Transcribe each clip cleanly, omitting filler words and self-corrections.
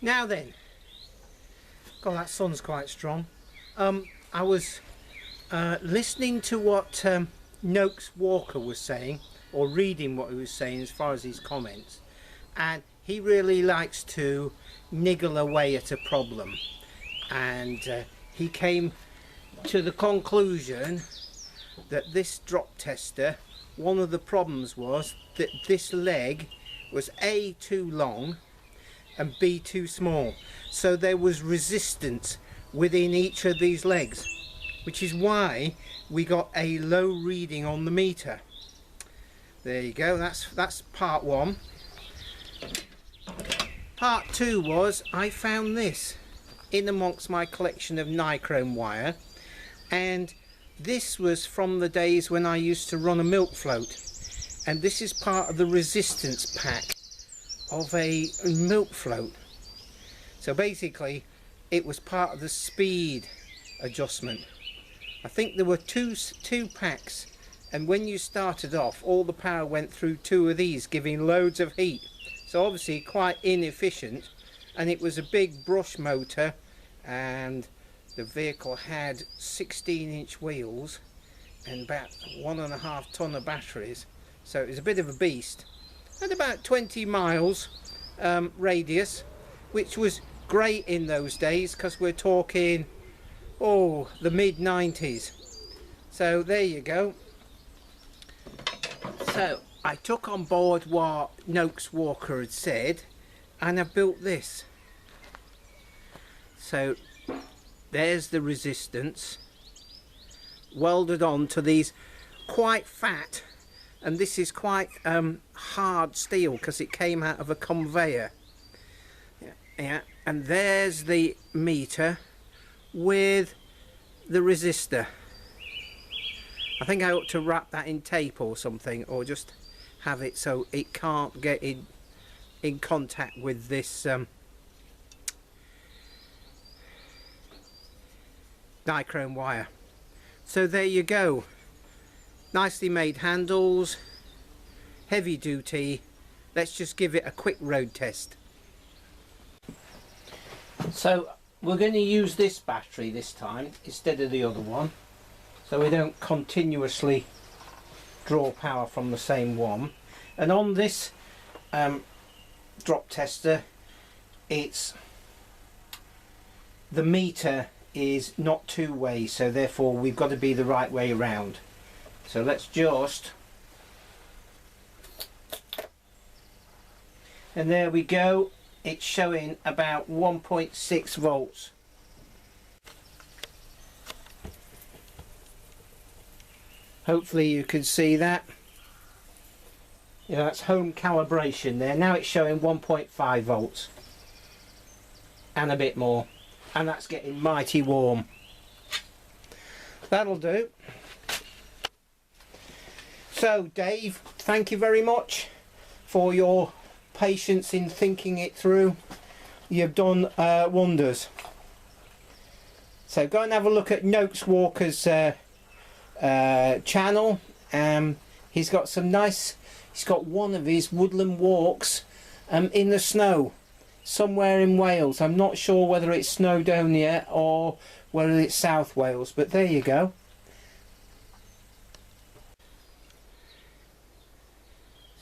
Now then, God, that sun's quite strong. I was listening to what Noakes Walker was saying, or reading what he was saying as far as his comments, and he really likes to niggle away at a problem, and he came to the conclusion that this drop tester, one of the problems was that this leg was A, too long, and B, too small, so there was resistance within each of these legs, which is why we got a low reading on the meter. There you go, that's part one. Part two was I found this in amongst my collection of nichrome wire, and this was from the days when I used to run a milk float, and this is part of the resistance pack of a milk float. So basically it was part of the speed adjustment. I think there were two packs, and when you started off all the power went through two of these, giving loads of heat, so obviously quite inefficient. And it was a big brush motor, and the vehicle had 16-inch wheels and about 1.5 ton of batteries, so it was a bit of a beast, and about 20 miles radius, which was great in those days because we're talking the mid-90s. So there you go. So I took on board what Noakes Walker had said, and I built this. So there's the resistance welded on to these, quite fat, and this is quite hard steel because it came out of a conveyor. Yeah, and there's the meter with the resistor. I think I ought to wrap that in tape or something, or just have it so it can't get in contact with this nichrome wire. So there you go, nicely made handles, heavy duty. Let's just give it a quick road test. So we're going to use this battery this time instead of the other one, so we don't continuously draw power from the same one. And on this drop tester, it's the meter is not two-way, so therefore we've got to be the right way around. So let's just, and there we go, it's showing about 1.6 volts. Hopefully you can see that. Yeah, that's home calibration there. Now it's showing 1.5 volts and a bit more, and that's getting mighty warm. That'll do. So Dave, thank you very much for your patience in thinking it through. You've done wonders. So go and have a look at Noakes Walker's channel. He's got some nice, he's got one of his woodland walks in the snow somewhere in Wales. I'm not sure whether it's Snowdonia or whether it's South Wales, but there you go.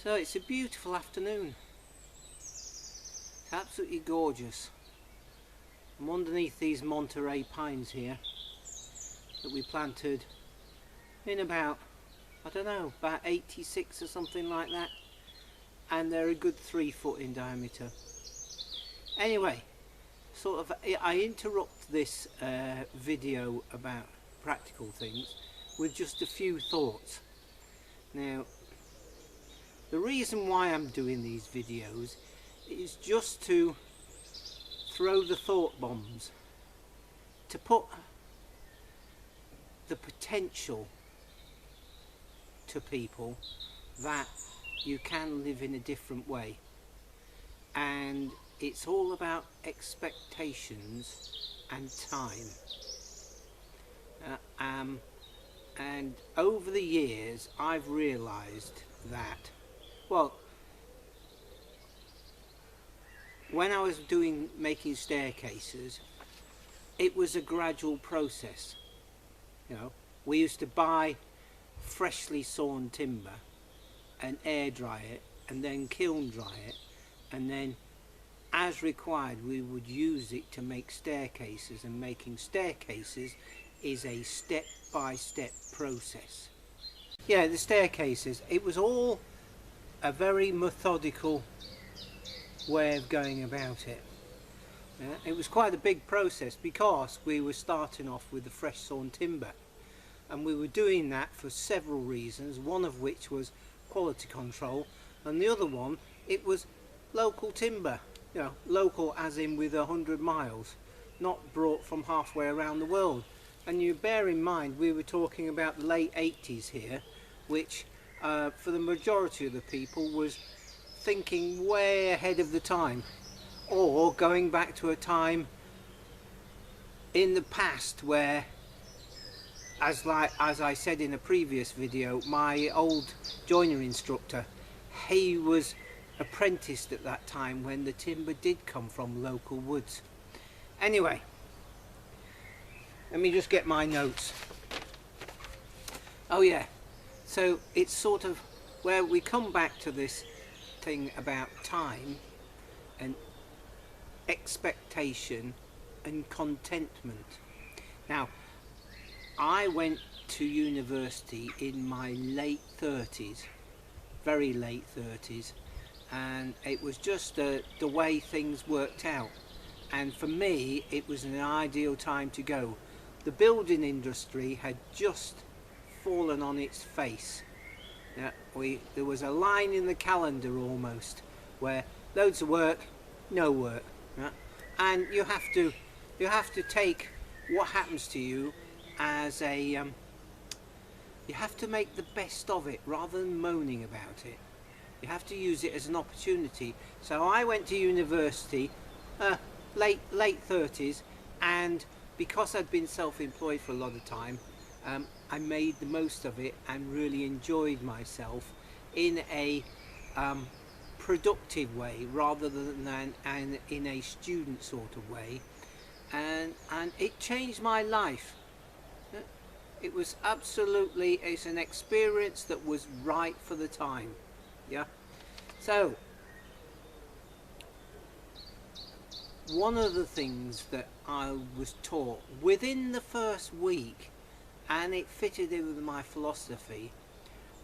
So it's a beautiful afternoon. It's absolutely gorgeous. I'm underneath these Monterey pines here that we planted in about, I don't know, about 86 or something like that, and they're a good 3 foot in diameter. Anyway, sort of I interrupt this video about practical things with just a few thoughts. Now, the reason why I'm doing these videos is just to throw the thought bombs, to put the potential to people that you can live in a different way. And it's all about expectations and time. And over the years I've realised that, well, when I was making staircases, it was a gradual process. You know, we used to buy freshly sawn timber and air dry it and then kiln dry it, and then as required we would use it to make staircases, and making staircases is a step-by-step process. Yeah, the staircases, it was all a very methodical way of going about it. It was quite a big process because we were starting off with the fresh sawn timber, and we were doing that for several reasons, one of which was quality control, and the other one, it was local timber, you know, local as in with 100 miles, not brought from halfway around the world. And you bear in mind we were talking about the late 80s here, which for the majority of the people was thinking way ahead of the time, or going back to a time in the past where, as I said in a previous video, my old joiner instructor, he was apprenticed at that time when the timber did come from local woods. Anyway, let me just get my notes. Oh yeah, so it's sort of where we come back to this thing about time and expectation and contentment. Now, I went to university in my late 30s, very late 30s, and it was just the way things worked out, and for me it was an ideal time to go. The building industry had just fallen on its face. There was a line in the calendar almost where loads of work, no work, and you have to take what happens to you as a you have to make the best of it rather than moaning about it. You have to use it as an opportunity. So I went to university late 30s, and because I'd been self-employed for a lot of time, I made the most of it and really enjoyed myself in a productive way rather than in a student sort of way, and it changed my life. It was absolutely, it's an experience that was right for the time. Yeah. So one of the things that I was taught within the first week, and it fitted in with my philosophy,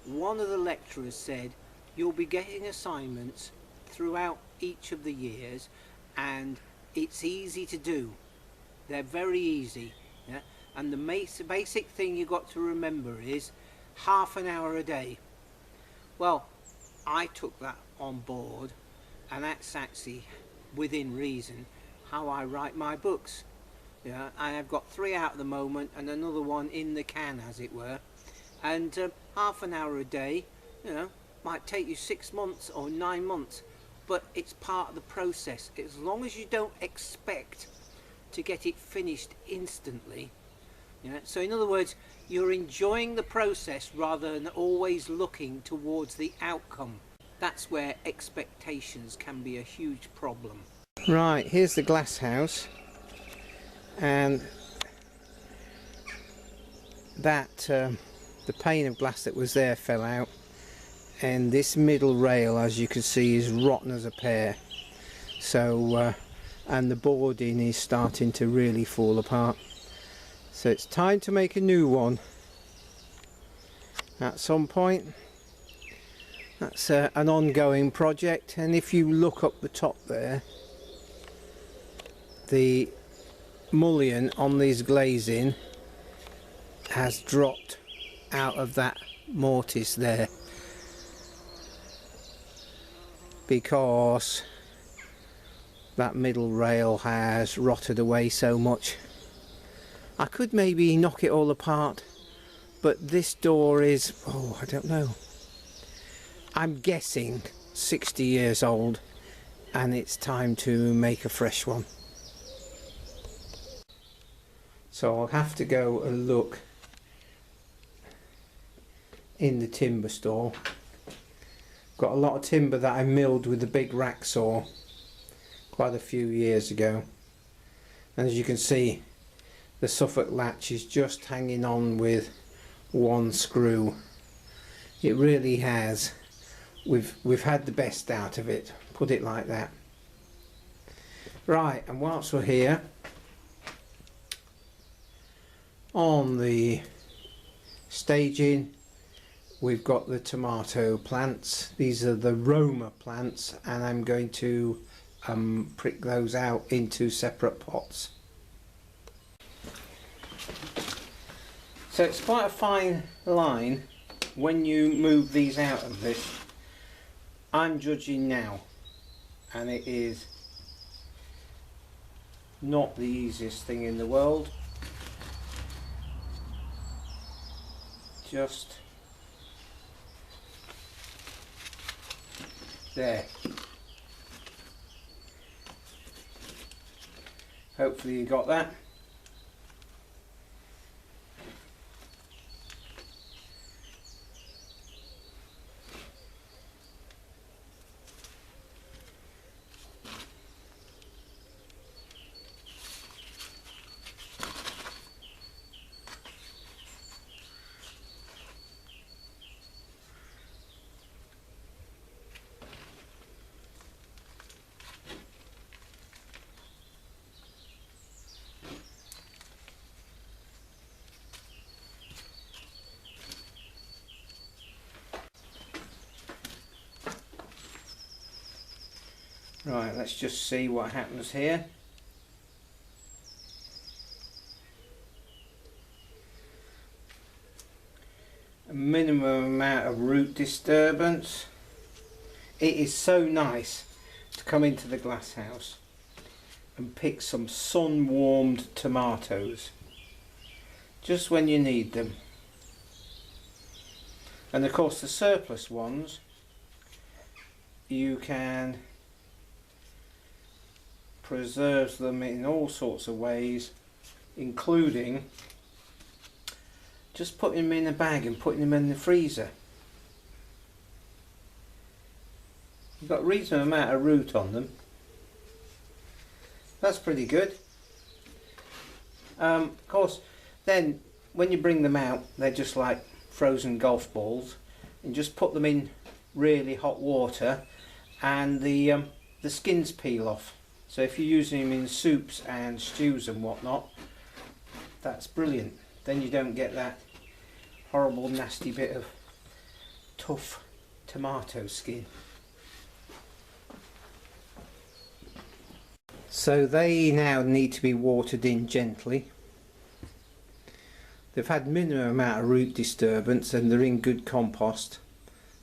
one of the lecturers said, you'll be getting assignments throughout each of the years, and it's easy to do. They're very easy. Yeah? And the basic thing you got to remember is half an hour a day. Well, I took that on board, and that's actually within reason how I write my books. Yeah, and I've got 3 out at the moment and another one in the can, as it were. And half an hour a day, you know, might take you 6 months or 9 months, but it's part of the process. As long as you don't expect to get it finished instantly. You know? So in other words, you're enjoying the process rather than always looking towards the outcome. That's where expectations can be a huge problem. Right, here's the glass house, and that the pane of glass that was there fell out, and this middle rail, as you can see, is rotten as a pear. So and the boarding is starting to really fall apart, so it's time to make a new one at some point. That's an ongoing project, and if you look up the top there, the mullion on this glazing has dropped out of that mortise there because that middle rail has rotted away so much. I could maybe knock it all apart, but this door is, oh, I don't know, I'm guessing 60 years old, and it's time to make a fresh one. So I'll have to go and look in the timber store. Got a lot of timber that I milled with the big rack saw. quite a few years ago, and as you can see, the Suffolk latch is just hanging on with one screw. It really has. We've had the best out of it, put it like that. Right, and whilst we're here on the staging, we've got the tomato plants. These are the Roma plants, and I'm going to prick those out into separate pots. So it's quite a fine line when you move these out of this. I'm judging now, and it is not the easiest thing in the world. Just there. Hopefully you got that. Right, let's just see what happens here. A minimum amount of root disturbance. It is so nice to come into the Glasshouse and pick some sun-warmed tomatoes just when you need them. And of course the surplus ones you can preserve them in all sorts of ways, including just putting them in a bag and putting them in the freezer. You've got a reasonable amount of root on them. That's pretty good. Of course, then when you bring them out, they're just like frozen golf balls, and just put them in really hot water, and the skins peel off. So if you're using them in soups and stews and whatnot, that's brilliant. Then you don't get that horrible nasty bit of tough tomato skin. So they now need to be watered in gently. They've had minimum amount of root disturbance and they're in good compost.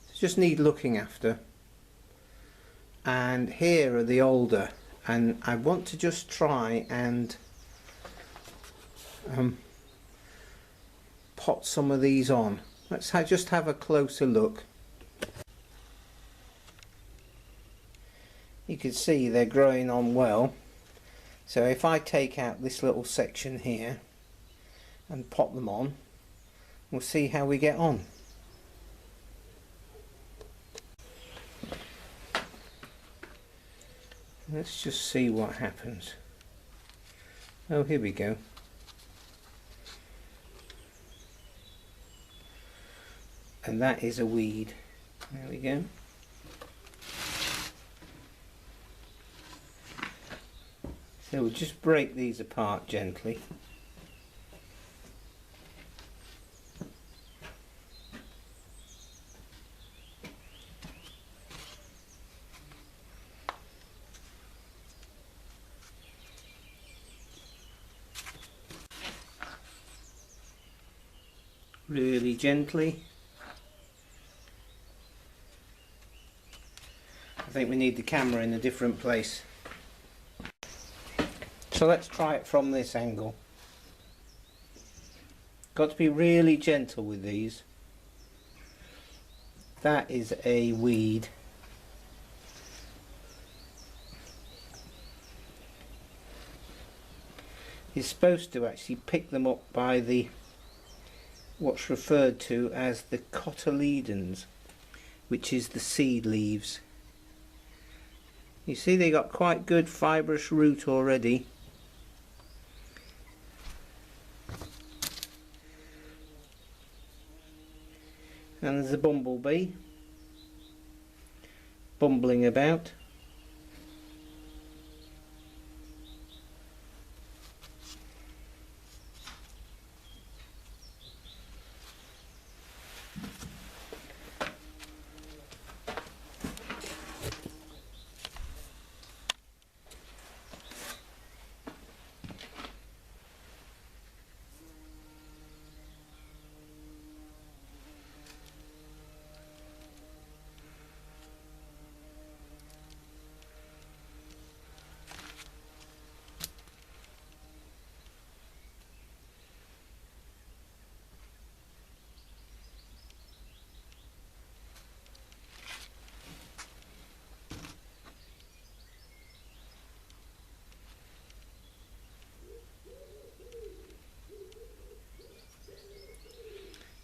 They just need looking after. And here are the older, and I want to just try and pot some of these on. Let's just have a closer look. You can see they're growing on well. So if I take out this little section here and pop them on, we'll see how we get on. Let's just see what happens. Oh, here we go. And that is a weed. There we go. So we'll just break these apart gently. Really gently. I think we need the camera in a different place. So let's try it from this angle. Got to be really gentle with these. That is a weed. You're supposed to actually pick them up by the what's referred to as the cotyledons, which is the seed leaves. You see they got quite good fibrous root already. And there's a bumblebee bumbling about.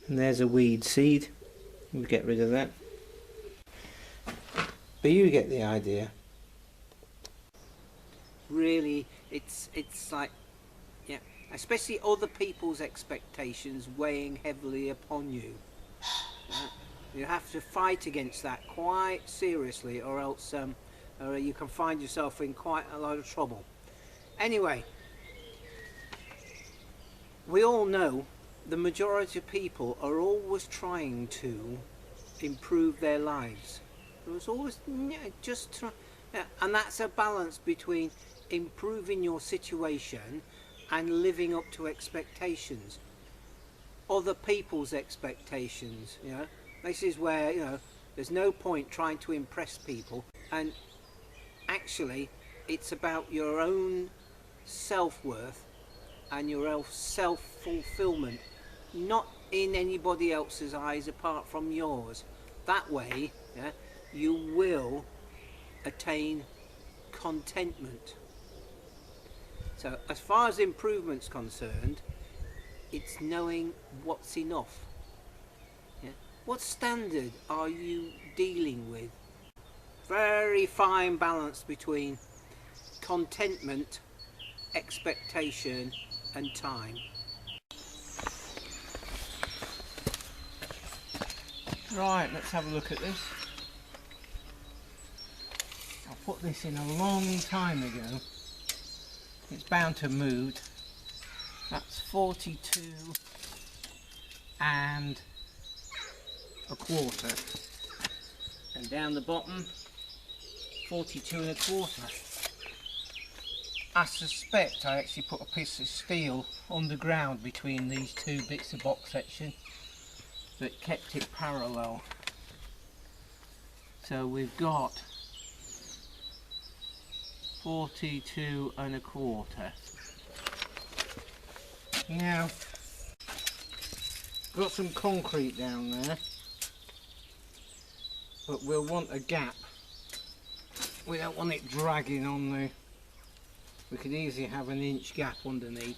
And there's a weed seed. We'll get rid of that. But you get the idea. Really, it's like, yeah, especially other people's expectations weighing heavily upon you. You have to fight against that quite seriously, or else you can find yourself in quite a lot of trouble. Anyway, we all know the majority of people are always trying to improve their lives. There's always and that's a balance between improving your situation and living up to expectations, other people's expectations. You know, this is where, you know, there's no point trying to impress people, and actually it's about your own self-worth and your own self-fulfillment, not in anybody else's eyes apart from yours. That way, yeah, you will attain contentment. So as far as improvement's concerned, it's knowing what's enough. Yeah? What standard are you dealing with? Very fine balance between contentment, expectation and time. Right, let's have a look at this. I put this in a long time ago. It's bound to move. That's 42 and a quarter. And down the bottom, 42 and a quarter. I suspect I actually put a piece of steel underground between these two bits of box section that kept it parallel. So we've got 42 and a quarter. Now, got some concrete down there, but we'll want a gap. We don't want it dragging on the, we could easily have an inch gap underneath,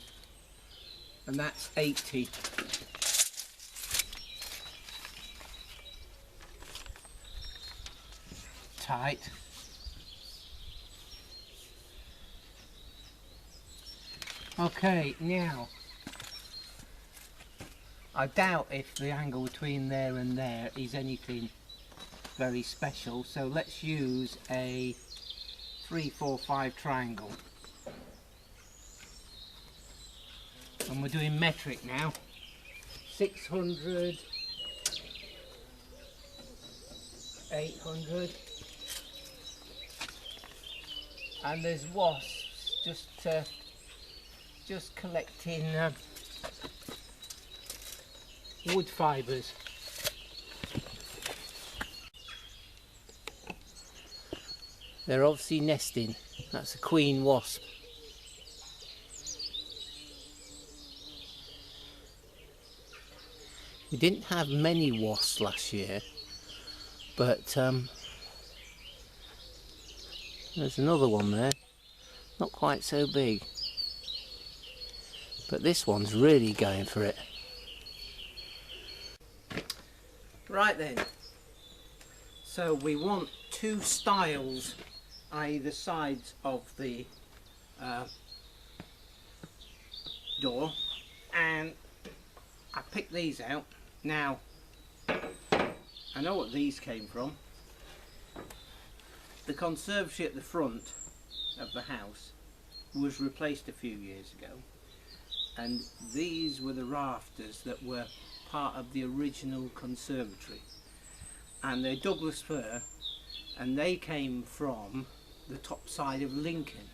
and that's 80. Tight. Okay, now I doubt if the angle between there and there is anything very special, so let's use a 3-4-5 triangle. And we're doing metric now. 600, 800, and there's wasps just collecting wood fibres. They're obviously nesting. That's a queen wasp. We didn't have many wasps last year, but there's another one there, not quite so big, but this one's really going for it. Right then, so we want two styles either sides of the door, and I picked these out. Now I know what these came from. The conservatory at the front of the house was replaced a few years ago, and these were the rafters that were part of the original conservatory, and they're Douglas fir, and they came from the top side of Lincoln.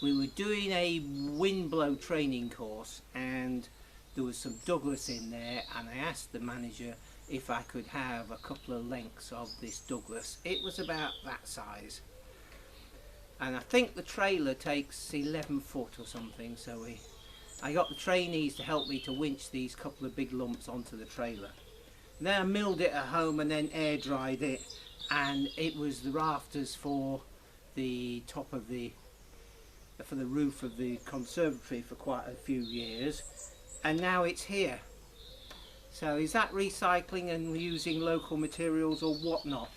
We were doing a windblow training course, and there was some Douglas in there, and I asked the manager if I could have a couple of lengths of this Douglas. It was about that size, and I think the trailer takes 11 foot or something, so I got the trainees to help me to winch these couple of big lumps onto the trailer. And then I milled it at home and then air dried it, and it was the rafters for the top of the roof of the conservatory for quite a few years, and now it's here. So is that recycling and using local materials or whatnot?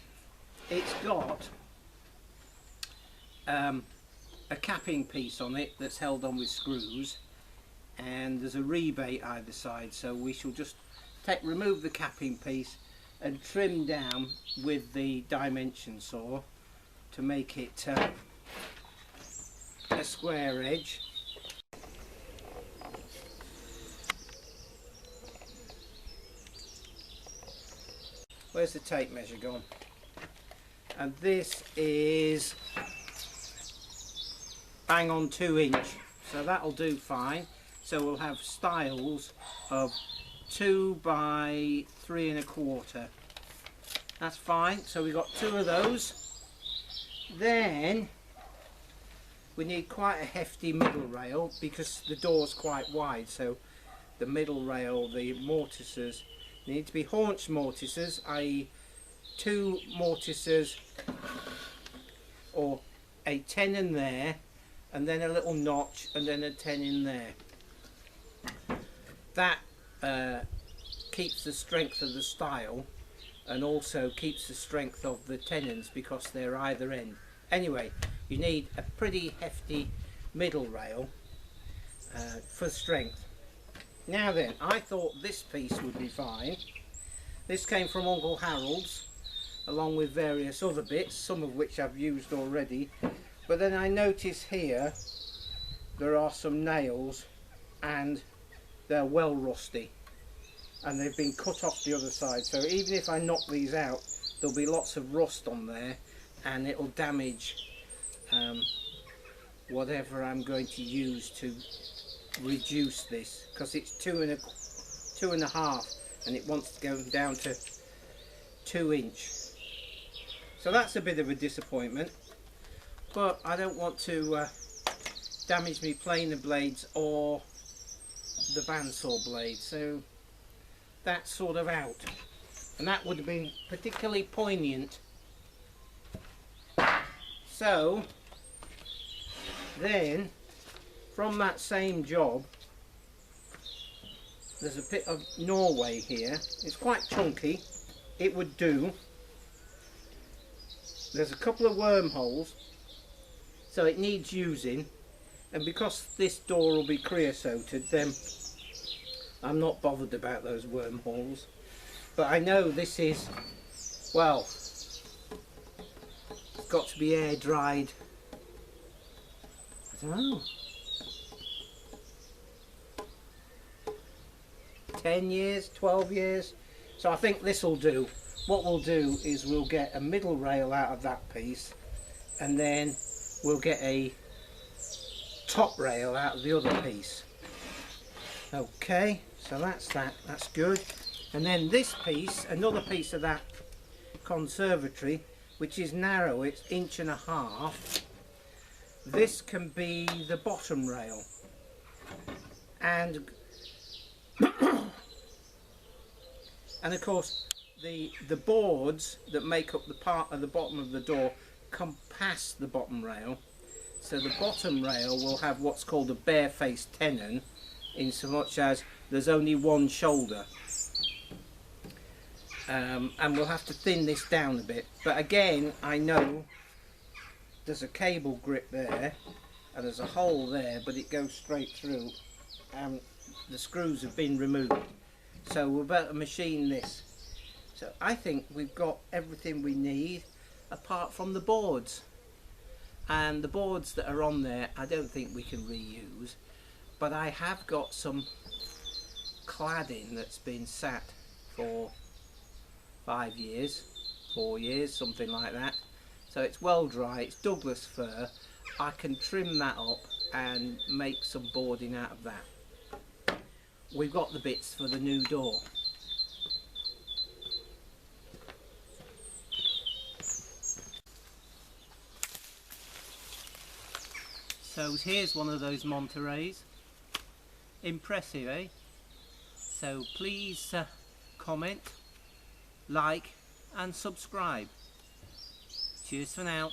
It's got a capping piece on it that's held on with screws, and there's a rebate either side, so we shall just remove the capping piece and trim down with the dimension saw to make it a square edge. Where's the tape measure gone? And this is bang on 2 inch, so that'll do fine. So we'll have stiles of 2 by 3 1/4. That's fine. So we got 2 of those. Then we need quite a hefty middle rail because the door's quite wide, so the middle rail, the mortises, need to be haunch mortises, i.e. 2 mortises or a tenon there, and then a little notch, and then a tenon there. That keeps the strength of the stile, and also keeps the strength of the tenons because they're either end. Anyway, you need a pretty hefty middle rail for strength. Now then, I thought this piece would be fine. This came from Uncle Harold's, along with various other bits, some of which I've used already. But then I notice here there are some nails, and they're well rusty, and they've been cut off the other side. So even if I knock these out, there'll be lots of rust on there, and it'll damage whatever I'm going to use to reduce this, because it's 2 1/2 and it wants to go down to 2 inch. So that's a bit of a disappointment, but I don't want to damage me planer blades or the bandsaw blade, so that's sort of out, and that would have been particularly poignant. So then from that same job, there's a bit of Norway here. It's quite chunky, it would do. There's a couple of wormholes, so it needs using, and because this door will be creosoted, then I'm not bothered about those wormholes. But I know this is, well, it's got to be air dried, I don't know, 10 years, 12 years. So I think this will do. What we'll do is we'll get a middle rail out of that piece, and then we'll get a top rail out of the other piece. Okay, so that's good. And then this piece, another piece of that conservatory, which is narrow, it's 1.5 inches. This can be the bottom rail, and and of course the boards that make up the part of the bottom of the door come past the bottom rail, so the bottom rail will have what's called a bare-faced tenon, in so much as there's only one shoulder, and we'll have to thin this down a bit. But again, I know there's a cable grip there and there's a hole there, but it goes straight through and the screws have been removed. So we're about to machine this. So I think we've got everything we need apart from the boards. And the boards that are on there I don't think we can reuse, but I have got some cladding that's been sat for 5 years, 4 years, something like that. So it's well dry, it's Douglas fir. I can trim that up and make some boarding out of that. We've got the bits for the new door. So here's one of those Monterey's. Impressive, eh? So please comment, like and subscribe. Cheers for now.